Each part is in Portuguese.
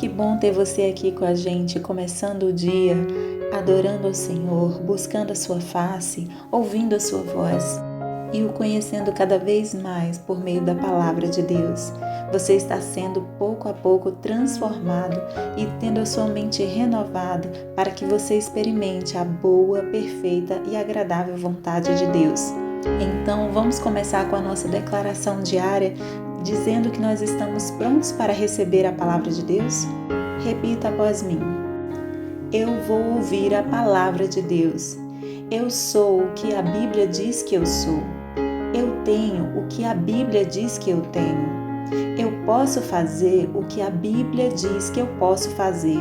Que bom ter você aqui com a gente, começando o dia, adorando ao Senhor, buscando a sua face, ouvindo a sua voz e o conhecendo cada vez mais por meio da palavra de Deus. Você está sendo pouco a pouco transformado e tendo a sua mente renovada para que você experimente a boa, perfeita e agradável vontade de Deus. Então, vamos começar com a nossa declaração diária, dizendo que nós estamos prontos para receber a palavra de Deus? Repita após mim. Eu vou ouvir a palavra de Deus. Eu sou o que a Bíblia diz que eu sou. Eu tenho o que a Bíblia diz que eu tenho. Eu posso fazer o que a Bíblia diz que eu posso fazer.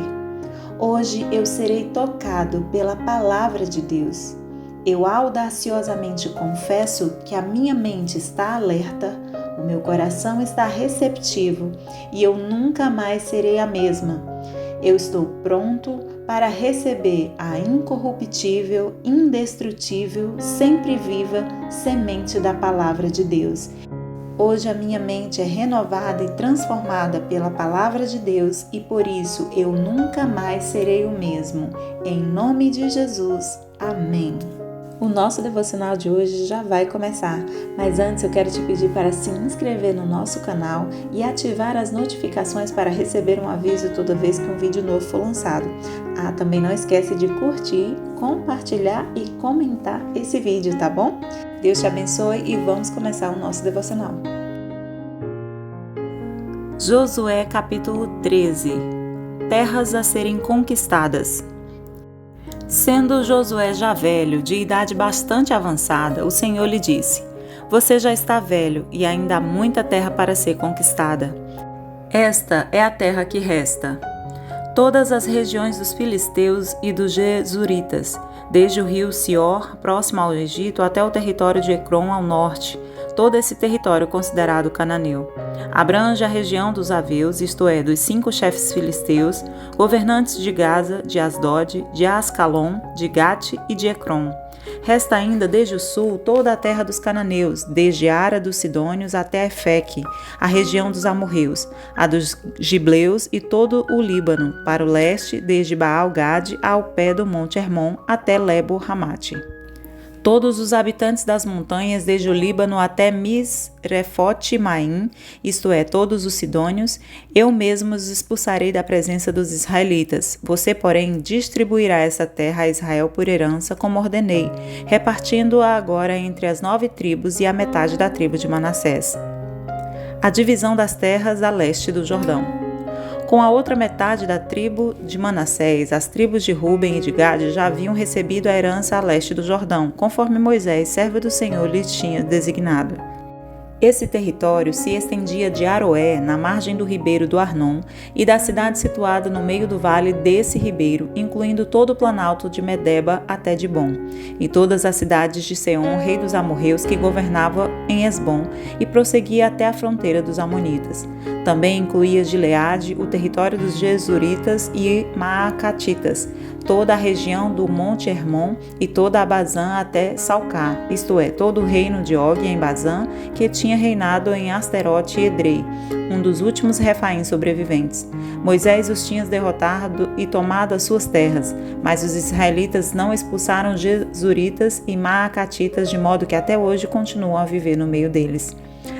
Hoje eu serei tocado pela palavra de Deus. Eu audaciosamente confesso que a minha mente está alerta, o meu coração está receptivo e eu nunca mais serei a mesma. Eu estou pronto para receber a incorruptível, indestrutível, sempre viva semente da palavra de Deus. Hoje a minha mente é renovada e transformada pela palavra de Deus e por isso eu nunca mais serei o mesmo. Em nome de Jesus. Amém. O nosso devocional de hoje já vai começar, mas antes eu quero te pedir para se inscrever no nosso canal e ativar as notificações para receber um aviso toda vez que um vídeo novo for lançado. Também não esquece de curtir, compartilhar e comentar esse vídeo, tá bom? Deus te abençoe e vamos começar o nosso devocional. Josué capítulo 13. Terras a serem conquistadas. Sendo Josué já velho, de idade bastante avançada, o Senhor lhe disse: Você já está velho e ainda há muita terra para ser conquistada. Esta é a terra que resta. Todas as regiões dos filisteus e dos gesuritas, desde o rio Sior, próximo ao Egito, até o território de Ecrom ao norte, todo esse território considerado cananeu. Abrange a região dos aveus, isto é, dos 5 chefes filisteus, governantes de Gaza, de Asdod, de Ascalon, de Gate e de Ecrom. Resta ainda desde o sul toda a terra dos cananeus, desde Ara dos Sidônios até Efeque, a região dos amorreus, a dos gibleus e todo o Líbano, para o leste, desde Baal-Gade ao pé do Monte Hermon até Lebo-Hamate. Todos os habitantes das montanhas, desde o Líbano até Misrefote-Maim, isto é, todos os sidônios, eu mesmo os expulsarei da presença dos israelitas. Você, porém, distribuirá essa terra a Israel por herança, como ordenei, repartindo-a agora entre as 9 tribos e a metade da tribo de Manassés. A divisão das terras a leste do Jordão. Com a outra metade da tribo de Manassés, as tribos de Ruben e de Gade já haviam recebido a herança a leste do Jordão, conforme Moisés, servo do Senhor, lhes tinha designado. Esse território se estendia de Aroé, na margem do ribeiro do Arnon, e da cidade situada no meio do vale desse ribeiro, incluindo todo o planalto de Medeba até Dibom, e todas as cidades de Seom, rei dos amorreus, que governava em Esbom, e prosseguia até a fronteira dos amonitas. Também incluía Gileade, o território dos Gesuritas e Maacatitas, toda a região do Monte Hermon e toda a Bazã até Salcar, isto é, todo o reino de Og em Bazã, que tinha reinado em Asterote e Edrei, um dos últimos refaíns sobreviventes. Moisés os tinha derrotado e tomado as suas terras, mas os israelitas não expulsaram Gesuritas e Maacatitas, de modo que até hoje continuam a viver no meio deles.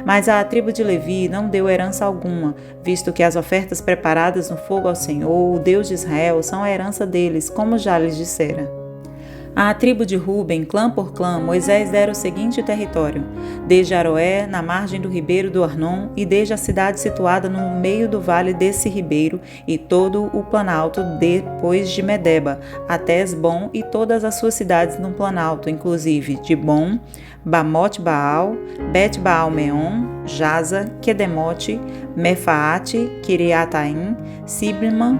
Mas a tribo de Levi não deu herança alguma, visto que as ofertas preparadas no fogo ao Senhor, o Deus de Israel, são a herança deles, como já lhes dissera. À tribo de Ruben, clã por clã, Moisés dera o seguinte território: desde Aroé, na margem do ribeiro do Arnon, e desde a cidade situada no meio do vale desse ribeiro, e todo o planalto depois de Medeba, até Esbom e todas as suas cidades no planalto, inclusive Dibom, Bamote-Baal, Bet-Baal-Meon, Jaza, Quedemote, Mefaate, Kiriataim, Sibma,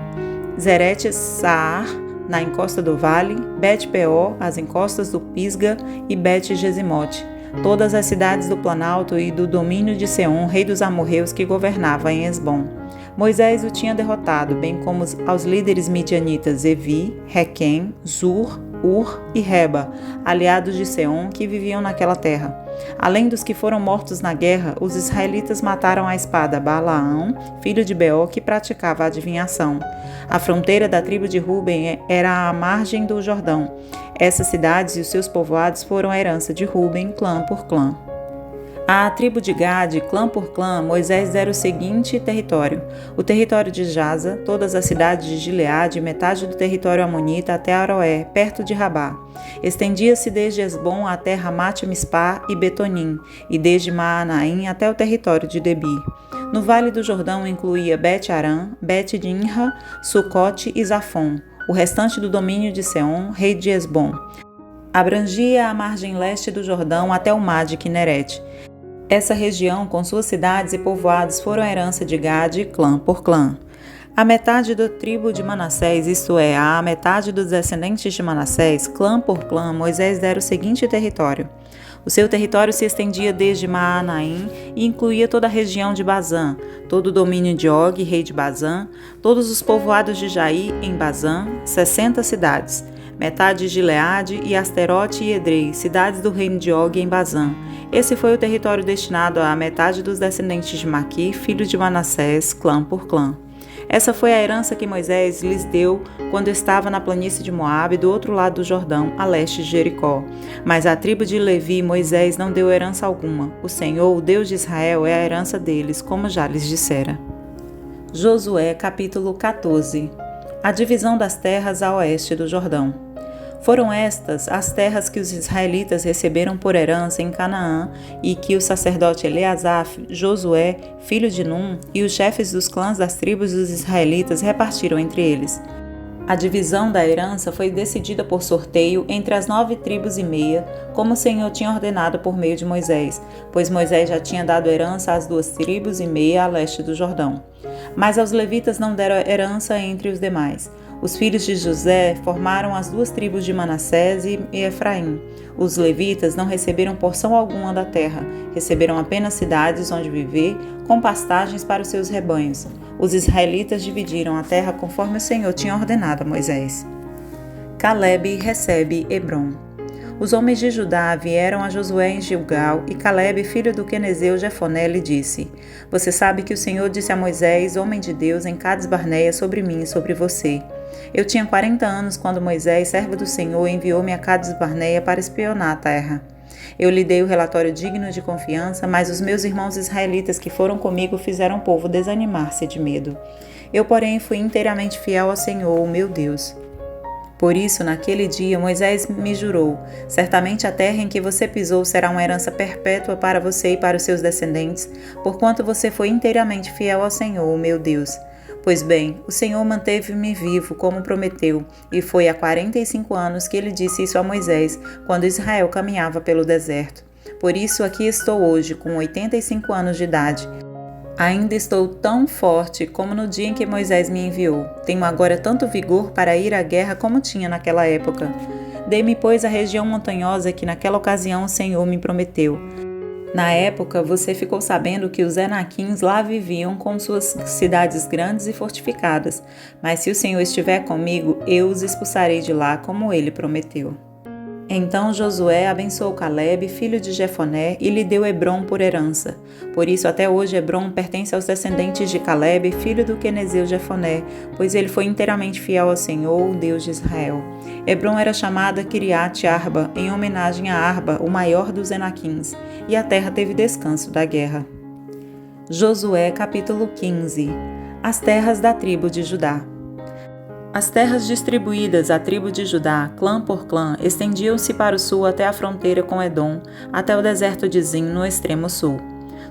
Zerete-Saar, na encosta do vale, Bet-Peor, as encostas do Pisga e Bet-Gesimote, todas as cidades do planalto e do domínio de Seom, rei dos amorreus, que governava em Esbom. Moisés o tinha derrotado, bem como aos líderes midianitas Evi, Requem, Zur, Ur e Reba, aliados de Seom que viviam naquela terra. Além dos que foram mortos na guerra, os israelitas mataram à espada Balaão, filho de Beor, que praticava a adivinhação. A fronteira da tribo de Ruben era à margem do Jordão. Essas cidades e os seus povoados foram a herança de Ruben, clã por clã. À tribo de Gade, clã por clã, Moisés dera o seguinte território: o território de Jaza, todas as cidades de Gileade, metade do território amonita até Aroé, perto de Rabá. Estendia-se desde Esbom até Ramate-Mispá e Betonim, e desde Maanaim até o território de Debir. No Vale do Jordão incluía Bet-Arã, Bet-Dinra, Sucote e Zafon, o restante do domínio de Seom, rei de Esbom. Abrangia a margem leste do Jordão até o mar de Quinerete. Essa região, com suas cidades e povoados, foram a herança de Gade, clã por clã. A metade da tribo de Manassés, isto é, a metade dos descendentes de Manassés, clã por clã, Moisés dera o seguinte território. O seu território se estendia desde Maanaim e incluía toda a região de Bazã, todo o domínio de Og, rei de Bazã, todos os povoados de Jair em Bazã, 60 cidades, metade de Gileade e Asterote e Edrei, cidades do reino de Og em Bazã. Esse foi o território destinado à metade dos descendentes de Maqui, filho de Manassés, clã por clã. Essa foi a herança que Moisés lhes deu quando estava na planície de Moabe, do outro lado do Jordão, a leste de Jericó. Mas à tribo de Levi, Moisés não deu herança alguma. O Senhor, o Deus de Israel, é a herança deles, como já lhes dissera. Josué, capítulo 14. A divisão das terras a oeste do Jordão. Foram estas as terras que os israelitas receberam por herança em Canaã e que o sacerdote Eleazar, Josué, filho de Num, e os chefes dos clãs das tribos dos israelitas repartiram entre eles. A divisão da herança foi decidida por sorteio entre as 9 tribos e meia, como o Senhor tinha ordenado por meio de Moisés, pois Moisés já tinha dado herança às 2 tribos e meia a leste do Jordão. Mas aos levitas não deram herança entre os demais. Os filhos de José formaram as 2 tribos de Manassés e Efraim. Os levitas não receberam porção alguma da terra, receberam apenas cidades onde viver, com pastagens para os seus rebanhos. Os israelitas dividiram a terra conforme o Senhor tinha ordenado a Moisés. Calebe recebe Hebrom. Os homens de Judá vieram a Josué em Gilgal, e Calebe, filho do quenezeu Jefoné, lhe disse: Você sabe que o Senhor disse a Moisés, homem de Deus, em Cades-Barneia, sobre mim e sobre você. Eu tinha 40 anos quando Moisés, servo do Senhor, enviou-me a Cades-Barneia para espionar a terra. Eu lhe dei o relatório digno de confiança, mas os meus irmãos israelitas que foram comigo fizeram o povo desanimar-se de medo. Eu, porém, fui inteiramente fiel ao Senhor, o meu Deus. Por isso, naquele dia, Moisés me jurou: certamente a terra em que você pisou será uma herança perpétua para você e para os seus descendentes, porquanto você foi inteiramente fiel ao Senhor, o meu Deus. Pois bem, o Senhor manteve-me vivo, como prometeu, e foi há 45 anos que ele disse isso a Moisés, quando Israel caminhava pelo deserto. Por isso aqui estou hoje, com 85 anos de idade. Ainda estou tão forte como no dia em que Moisés me enviou. Tenho agora tanto vigor para ir à guerra como tinha naquela época. Dei-me, pois, a região montanhosa que naquela ocasião o Senhor me prometeu. Na época, você ficou sabendo que os Enaquins lá viviam com suas cidades grandes e fortificadas. Mas se o Senhor estiver comigo, eu os expulsarei de lá, como ele prometeu. Então Josué abençoou Calebe, filho de Jefoné, e lhe deu Hebrom por herança. Por isso até hoje Hebrom pertence aos descendentes de Calebe, filho do quenezeu Jefoné, pois ele foi inteiramente fiel ao Senhor, o Deus de Israel. Hebrom era chamada Kiriat Arba, em homenagem a Arba, o maior dos Enaquins, e a terra teve descanso da guerra. Josué capítulo 15. As terras da tribo de Judá. As terras distribuídas à tribo de Judá, clã por clã, estendiam-se para o sul até a fronteira com Edom, até o deserto de Zin, no extremo sul.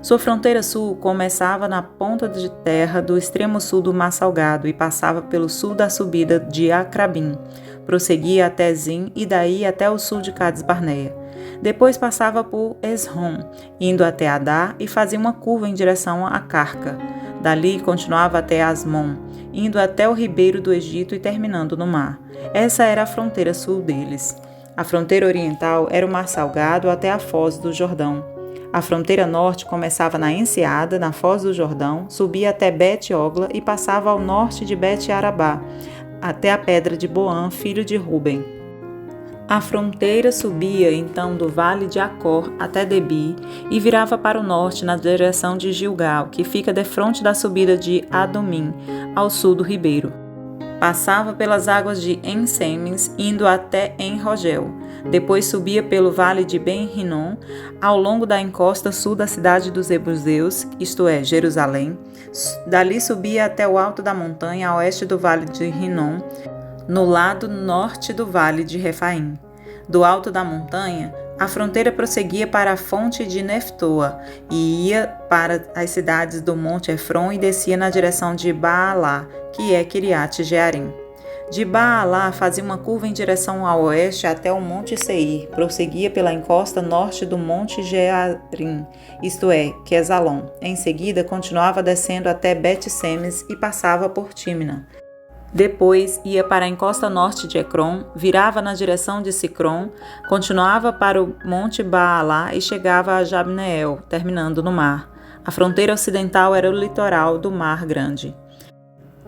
Sua fronteira sul começava na ponta de terra do extremo sul do Mar Salgado e passava pelo sul da subida de Acrabim, prosseguia até Zin e daí até o sul de Cades-Barneia. Depois passava por Esrom, indo até Adá e fazia uma curva em direção a Carca. Dali continuava até Asmon, indo até o ribeiro do Egito e terminando no mar. Essa era a fronteira sul deles. A fronteira oriental era o Mar Salgado até a foz do Jordão. A fronteira norte começava na Enseada, na Foz do Jordão, subia até Bet-Ogla e passava ao norte de Bet-Arabá, até a pedra de Boã, filho de Ruben. A fronteira subia então do vale de Acor até Debi e virava para o norte na direção de Gilgal, que fica defronte da subida de Adomim, ao sul do ribeiro. Passava pelas águas de En-Semes, indo até En-Rogel. Depois subia pelo vale de Ben-Rinom, ao longo da encosta sul da cidade dos Jebuseus, isto é, Jerusalém. Dali subia até o alto da montanha, a oeste do vale de Rinom, no lado norte do vale de Refaim. Do alto da montanha, a fronteira prosseguia para a fonte de Neftoa e ia para as cidades do Monte Efron e descia na direção de Baalá, que é Kiriat Jearim. De Baalá fazia uma curva em direção ao oeste até o Monte Seir, prosseguia pela encosta norte do Monte Jearim, isto é, Quesalon. Em seguida, continuava descendo até Bet-Semes e passava por Tímina. Depois ia para a encosta norte de Ecrom, virava na direção de Sicrom, continuava para o Monte Baalá e chegava a Jabneel, terminando no mar. A fronteira ocidental era o litoral do Mar Grande.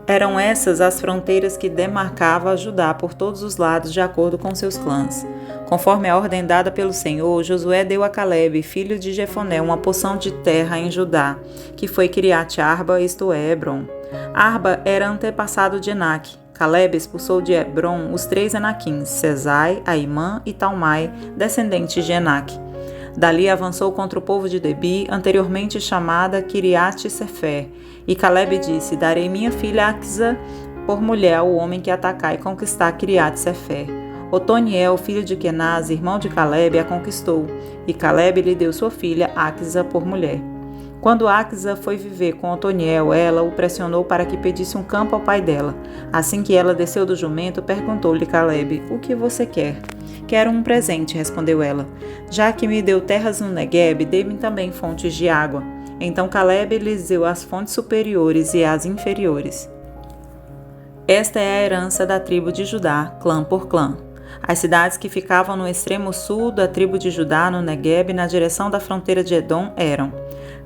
Eram essas as fronteiras que demarcava Judá por todos os lados de acordo com seus clãs. Conforme a ordem dada pelo Senhor, Josué deu a Calebe, filho de Jefoné, uma porção de terra em Judá, que foi Kiriat Arba, isto é, Hebron. Arba era antepassado de Enaque. Calebe expulsou de Hebron os 3 Enaquins, Sesai, Aimã e Talmai, descendentes de Enaque. Dali avançou contra o povo de Debi, anteriormente chamada Kiriat Sefer. E Calebe disse: Darei minha filha Aquisa por mulher ao homem que atacar e conquistar Kiriat Sefer. Otoniel, filho de Kenaz, irmão de Calebe, a conquistou, e Calebe lhe deu sua filha Aquisa por mulher. Quando Aquisa foi viver com Otoniel, ela o pressionou para que pedisse um campo ao pai dela. Assim que ela desceu do jumento, perguntou-lhe Calebe: O que você quer? Quero um presente, respondeu ela. Já que me deu terras no Negueb, dê-me também fontes de água. Então Calebe lhes deu as fontes superiores e as inferiores. Esta é a herança da tribo de Judá, clã por clã. As cidades que ficavam no extremo sul da tribo de Judá, no Negueb, na direção da fronteira de Edom, eram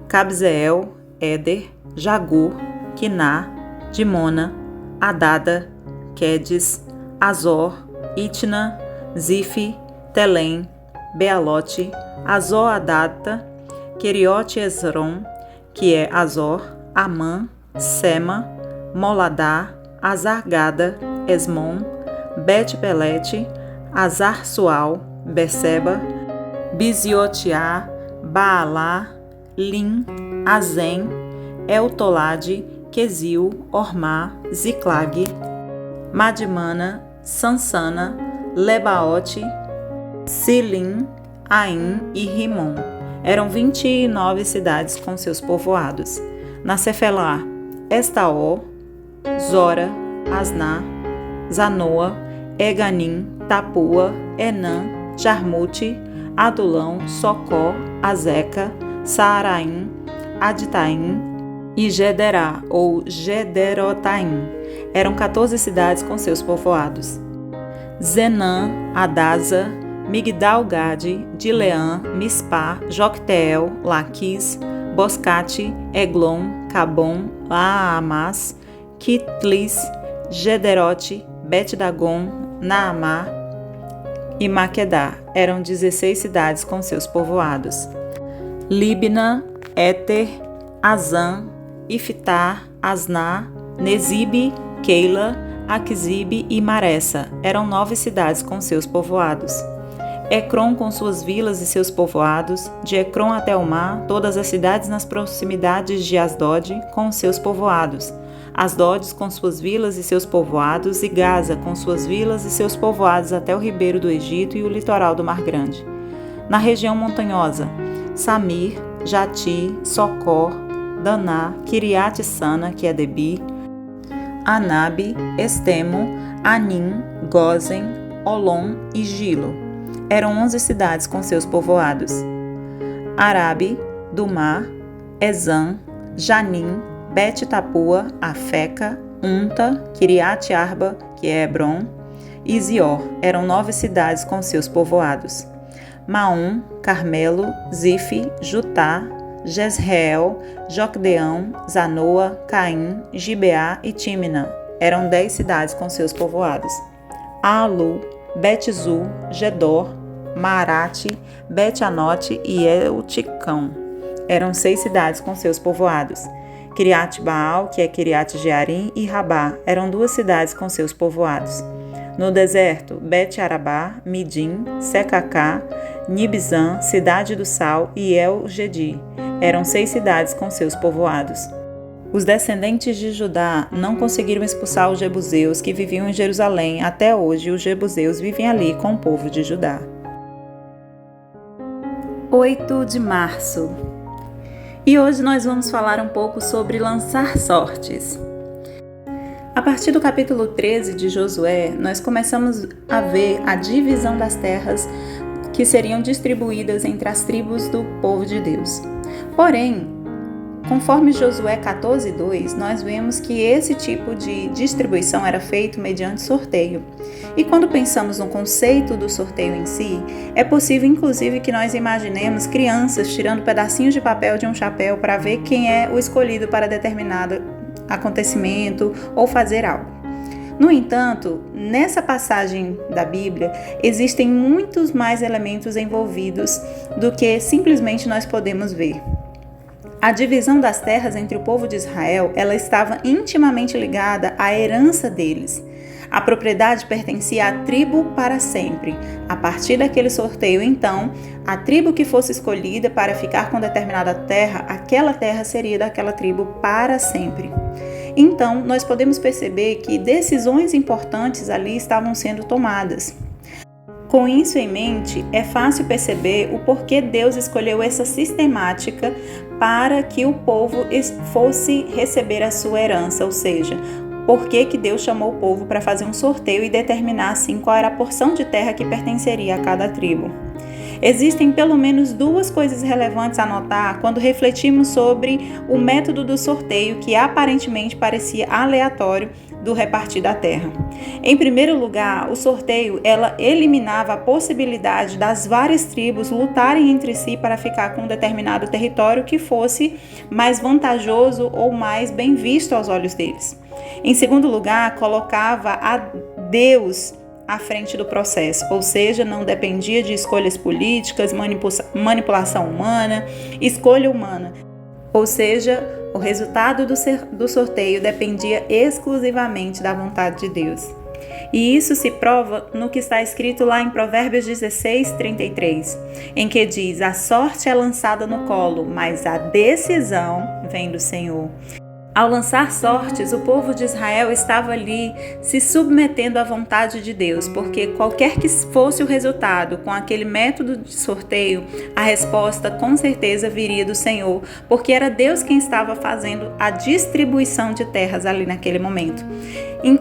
Cabzeel, Éder, Jagur, Quiná, Dimona, Adada, Quedes, Azor, Itna, Zife, Telém, Bealote, Azor-Adata, Queriote Esron, que é Azor, Amã, Sema, Moladá, Azargada, Esmon, Bet-Pelete, Azar-Sual, Beceba, Biziotiá, Baalá, Lim, Azem, Eltolade, Quesil, Ormá, Ziclag, Madmana, Sansana, Lebaote, Silim, Aim e Rimon. Eram 29 cidades com seus povoados. Na Cefelá, Estaó, Zora, Asná, Zanoa, Eganim, Tapua, Enã, Jarmute, Adulão, Socó, Azeca, Saaraim, Aditaim e Gederá, ou Gederotaim. Eram 14 cidades com seus povoados. Zenã, Adasa, Migdal-Gade, Dileã, Mispá, Jocteel, Laquis, Boscate, Eglon, Cabom, Laamás, Kitlis, Gederote, Bet-Dagon, Naamá e Maquedá. Eram 16 cidades com seus povoados. Libna, Éter, Azã, Iftar, Asná, Nezibe, Keila, Aquisibe e Maressa. Eram 9 cidades com seus povoados. Ecrom com suas vilas e seus povoados, de Ecrom até o mar, todas as cidades nas proximidades de Asdod com seus povoados. Asdod com suas vilas e seus povoados, e Gaza com suas vilas e seus povoados até o ribeiro do Egito e o litoral do Mar Grande. Na região montanhosa, Samir, Jati, Socor, Daná, Kiriat Sana, que é Debi, Anabe, Estemo, Anim, Gozen, Olom e Gilo. Eram 11 cidades com seus povoados. Arabe, Dumá, Ezã, Janim, Bet-Tapua, Afeca, Unta, Kiriat Arba, que é Hebron, e Zior. Eram 9 cidades com seus povoados. Maom, Carmelo, Zife, Jutá, Jezreel, Jocdeão, Zanoa, Caim, Gibeá e Tímina. Eram 10 cidades com seus povoados. Aalu, Bet-Zu, Gedor, Maarate, Bet-Anote e Elticão. Eram 6 cidades com seus povoados. Kiriat-Baal, que é Kiriat-Jearim, e Rabá, eram 2 cidades com seus povoados. No deserto, Bet-Arabá, Midim, Secacá, Nibzã, Cidade do Sal e El-Gedi. Eram 6 cidades com seus povoados. Os descendentes de Judá não conseguiram expulsar os jebuseus que viviam em Jerusalém. Até hoje, os jebuseus vivem ali com o povo de Judá. 8 de março. E hoje nós vamos falar um pouco sobre lançar sortes. A partir do capítulo 13 de Josué, nós começamos a ver a divisão das terras que seriam distribuídas entre as tribos do povo de Deus. Porém, conforme Josué 14:2, nós vemos que esse tipo de distribuição era feito mediante sorteio. E quando pensamos no conceito do sorteio em si, é possível inclusive que nós imaginemos crianças tirando pedacinhos de papel de um chapéu para ver quem é o escolhido para determinado acontecimento ou fazer algo. No entanto, nessa passagem da Bíblia, existem muitos mais elementos envolvidos do que simplesmente nós podemos ver. A divisão das terras entre o povo de Israel, ela estava intimamente ligada à herança deles. A propriedade pertencia à tribo para sempre. A partir daquele sorteio, então, a tribo que fosse escolhida para ficar com determinada terra, aquela terra seria daquela tribo para sempre. Então, nós podemos perceber que decisões importantes ali estavam sendo tomadas. Com isso em mente, é fácil perceber o porquê Deus escolheu essa sistemática para que o povo fosse receber a sua herança, ou seja, por que Deus chamou o povo para fazer um sorteio e determinar assim qual era a porção de terra que pertenceria a cada tribo. Existem pelo menos 2 coisas relevantes a notar quando refletimos sobre o método do sorteio que aparentemente parecia aleatório do repartir da terra. Em primeiro lugar, o sorteio ela eliminava a possibilidade das várias tribos lutarem entre si para ficar com um determinado território que fosse mais vantajoso ou mais bem visto aos olhos deles. Em segundo lugar, colocava a Deus à frente do processo, ou seja, não dependia de escolhas políticas, manipulação humana, escolha humana. Ou seja, o resultado do sorteio dependia exclusivamente da vontade de Deus. E isso se prova no que está escrito lá em Provérbios 16:33, em que diz: a sorte é lançada no colo, mas a decisão vem do Senhor. Ao lançar sortes, o povo de Israel estava ali se submetendo à vontade de Deus, porque qualquer que fosse o resultado com aquele método de sorteio, a resposta com certeza viria do Senhor, porque era Deus quem estava fazendo a distribuição de terras ali naquele momento.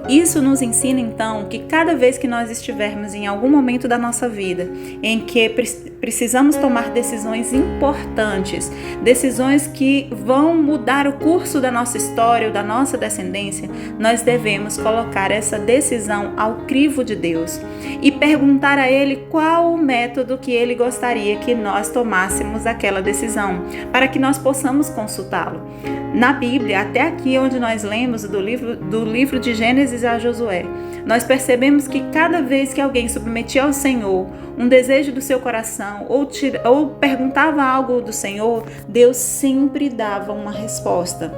Isso nos ensina então que cada vez que nós estivermos em algum momento da nossa vida em que precisamos tomar decisões importantes, decisões que vão mudar o curso da nossa história ou da nossa descendência, nós devemos colocar essa decisão ao crivo de Deus e perguntar a Ele qual o método que Ele gostaria que nós tomássemos aquela decisão, para que nós possamos consultá-lo. Na Bíblia, até aqui onde nós lemos do livro de Gênesis a Josué, nós percebemos que cada vez que alguém submetia ao Senhor um desejo do seu coração ou perguntava algo do Senhor, Deus sempre dava uma resposta.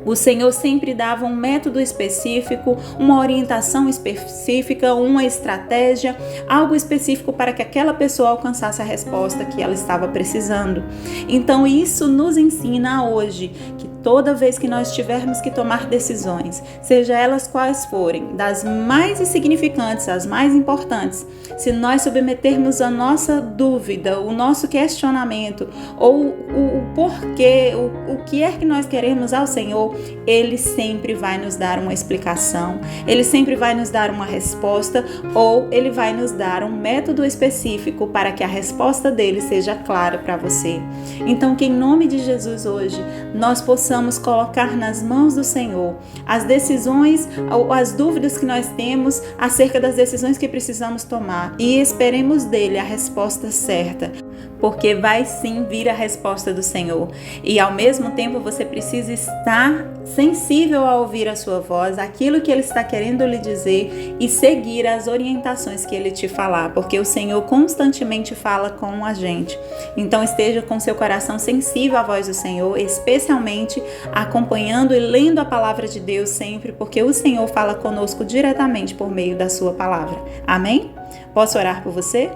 O Senhor sempre dava um método específico, uma orientação específica, uma estratégia, algo específico para que aquela pessoa alcançasse a resposta que ela estava precisando. Então isso nos ensina hoje que toda vez que nós tivermos que tomar decisões, seja elas quais forem, das mais insignificantes às mais importantes, se nós submetermos a nossa dúvida, o nosso questionamento ou o porquê, o que é que nós queremos ao Senhor, Ele sempre vai nos dar uma explicação, Ele sempre vai nos dar uma resposta ou Ele vai nos dar um método específico para que a resposta dele seja clara para você. Então, que em nome de Jesus hoje nós possamos possamos colocar nas mãos do Senhor as decisões ou as dúvidas que nós temos acerca das decisões que precisamos tomar e esperemos dele a resposta certa, porque vai sim vir a resposta do Senhor. E ao mesmo tempo você precisa estar sensível a ouvir a sua voz, aquilo que ele está querendo lhe dizer e seguir as orientações que ele te falar, porque o Senhor constantemente fala com a gente. Então esteja com seu coração sensível à voz do Senhor, especialmente acompanhando e lendo a palavra de Deus sempre, porque o Senhor fala conosco diretamente por meio da sua palavra. Amém? Posso orar por você?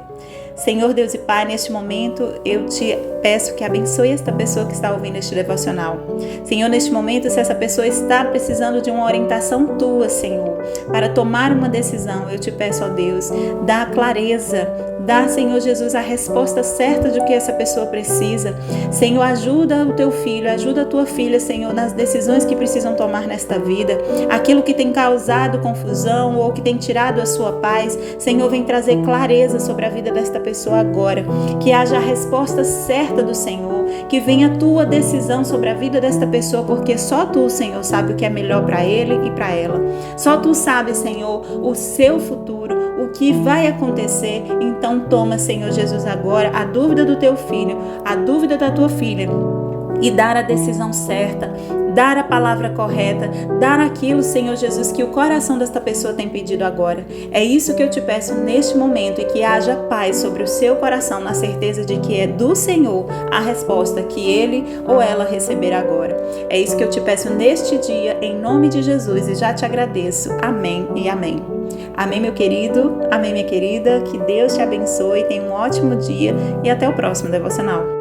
Senhor Deus e Pai, neste momento eu te peço que abençoe esta pessoa que está ouvindo este devocional. Senhor, neste momento, se essa pessoa está precisando de uma orientação tua, Senhor, para tomar uma decisão, eu te peço, ó Deus, dá clareza, dá, Senhor Jesus, a resposta certa de que essa pessoa precisa. Senhor, ajuda o teu filho, ajuda a tua filha, Senhor, nas decisões que precisam tomar nesta vida. Aquilo que tem causado confusão ou que tem tirado a sua paz, Senhor, vem trazer clareza sobre a vida desta pessoa agora. Que haja a resposta certa do Senhor, que venha a tua decisão sobre a vida desta pessoa, porque só tu, Senhor, sabe o que é melhor para ele e para ela. Só tu sabes, Senhor, o seu futuro, o que vai acontecer. Então toma, Senhor Jesus, agora a dúvida do teu filho, a dúvida da tua filha, e dar a decisão certa, dar a palavra correta, dar aquilo, Senhor Jesus, que o coração desta pessoa tem pedido agora. É isso que eu te peço neste momento, e que haja paz sobre o seu coração, na certeza de que é do Senhor a resposta que ele ou ela receberá agora. É isso que eu te peço neste dia, em nome de Jesus, e já te agradeço. Amém e amém. Amém, meu querido, amém, minha querida, que Deus te abençoe, tenha um ótimo dia e até o próximo devocional.